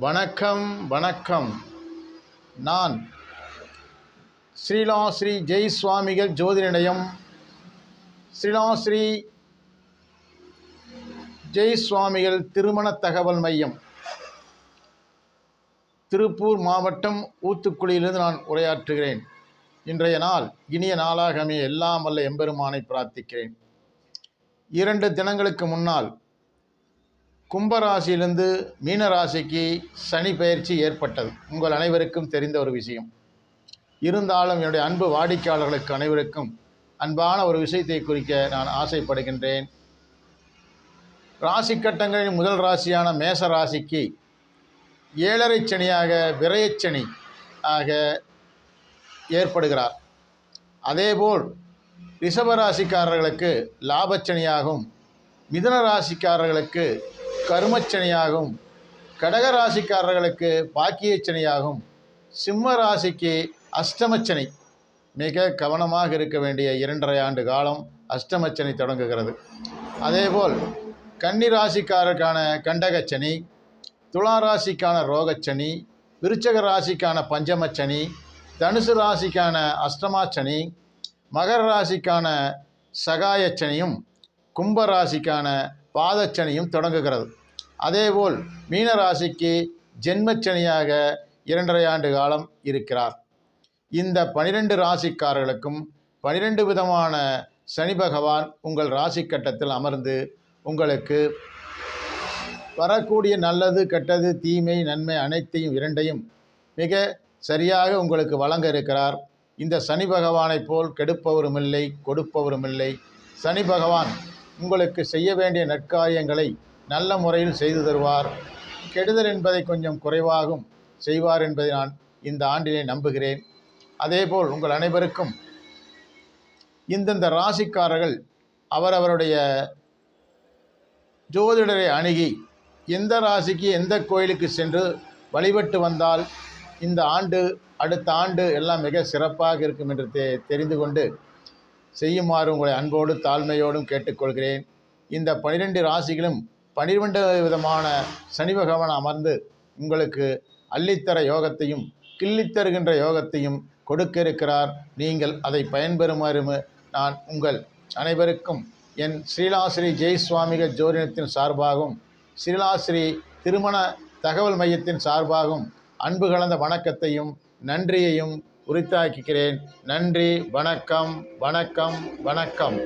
வணக்கம் வணக்கம். நான் ஸ்ரீ ஜெய் சுவாமிகள் ஜோதிட நிலையம், ஸ்ரீ ஜெய் சுவாமிகள் திருமண தகவல் மையம், திருப்பூர் மாவட்டம் ஊத்துக்குளியிலிருந்து நான் உரையாற்றுகிறேன். இன்றைய நாள் இனிய நாளாக அமைய எல்லாம் வல்ல எம்பெருமானை பிரார்த்திக்கிறேன். 2 தினங்களுக்கு முன்னால் கும்பராசியிலிருந்து மீனராசிக்கு சனி பெயர்ச்சி ஏற்பட்டது. உங்கள் அனைவருக்கும் தெரிந்த ஒரு விஷயம். இருந்தாலும் என்னுடைய அன்பு வாடிக்கையாளர்களுக்கு அனைவருக்கும் அன்பான ஒரு விஷயத்தை குறிக்க நான் ஆசைப்படுகின்றேன். ராசி கட்டங்களின் முதல் ராசியான மேச ராசிக்கு 7.5 சனியாக விரயச்சனி ஆக ஏற்படுகிறார். அதேபோல் ரிஷபராசிக்காரர்களுக்கு லாபச்சனியாகவும், மிதுன ராசிக்காரர்களுக்கு கருமச்சனியாகவும், கடகராசிக்காரர்களுக்கு பாக்கியச்சனியாகவும், சிம்ம ராசிக்கு அஷ்டமச்சனி. மிக கவனமாக இருக்க வேண்டிய 2.5 ஆண்டு காலம் அஷ்டமச்சனி தொடங்குகிறது. அதேபோல் கன்னி ராசிக்காரருக்கான கண்டகச்சனி, துலா ராசிக்கான ரோகச்சனி, விருச்சக ராசிக்கான பஞ்சமச்சனி, தனுசு ராசிக்கான அஷ்டமாச்சனி, மகர ராசிக்கான சகாயச்சனியும், கும்பராசிக்கான பாதச்சனியும் தொடங்குகிறது. அதேபோல் மீன ராசிக்கு ஜென்மச்சனியாக 2.5 ஆண்டு காலம் இருக்கிறார். இந்த 12 ராசிக்காரர்களுக்கும் 12 விதமான சனி பகவான் உங்கள் ராசி கட்டத்தில் அமர்ந்து உங்களுக்கு வரக்கூடிய நல்லது, கெட்டது, தீமை, நன்மை அனைத்தையும் இரண்டையும் மிக சரியாக உங்களுக்கு வழங்க இருக்கிறார். இந்த சனி பகவானைப் போல் கெடுப்பவரும் இல்லை, கொடுப்பவரும் இல்லை. சனி பகவான் உங்களுக்கு செய்ய வேண்டிய நற்காரியங்களை நல்ல முறையில் செய்து தருவார். கெடுதல் என்பதை கொஞ்சம் குறைவாகவும் செய்வார் என்பதை நான் இந்த ஆண்டிலே நம்புகிறேன். அதேபோல் உங்கள் அனைவருக்கும் இந்தந்த ராசிக்காரர்கள் அவரவருடைய ஜோதிடரை அணுகி எந்த ராசிக்கு எந்த கோயிலுக்கு சென்று வழிபட்டு வந்தால் இந்த ஆண்டு அடுத்த ஆண்டு எல்லாம் மிக சிறப்பாக இருக்கும் என்று தெரிந்து கொண்டு செய்யுமாறு உங்களை அன்போடு தாழ்மையோடும் கேட்டுக்கொள்கிறேன். இந்த 12 ராசிகளும் 12 விதமான சனி பகவான் அமர்ந்து உங்களுக்கு அள்ளித்தர யோகத்தையும் கிள்ளித்தருகின்ற யோகத்தையும் கொடுக்க இருக்கிறார். நீங்கள் அதை பயன்பெறுமாறு நான் உங்கள் அனைவருக்கும் என் ஸ்ரீ ஜெய் சுவாமிகள் ஜோதிடத்தின் சார்பாகவும், ஸ்ரீ திருமண தகவல் மையத்தின் சார்பாகவும் அன்பு கலந்த வணக்கத்தையும் நன்றியையும் உரித்தாக்குகிறேன். நன்றி, வணக்கம், வணக்கம், வணக்கம்.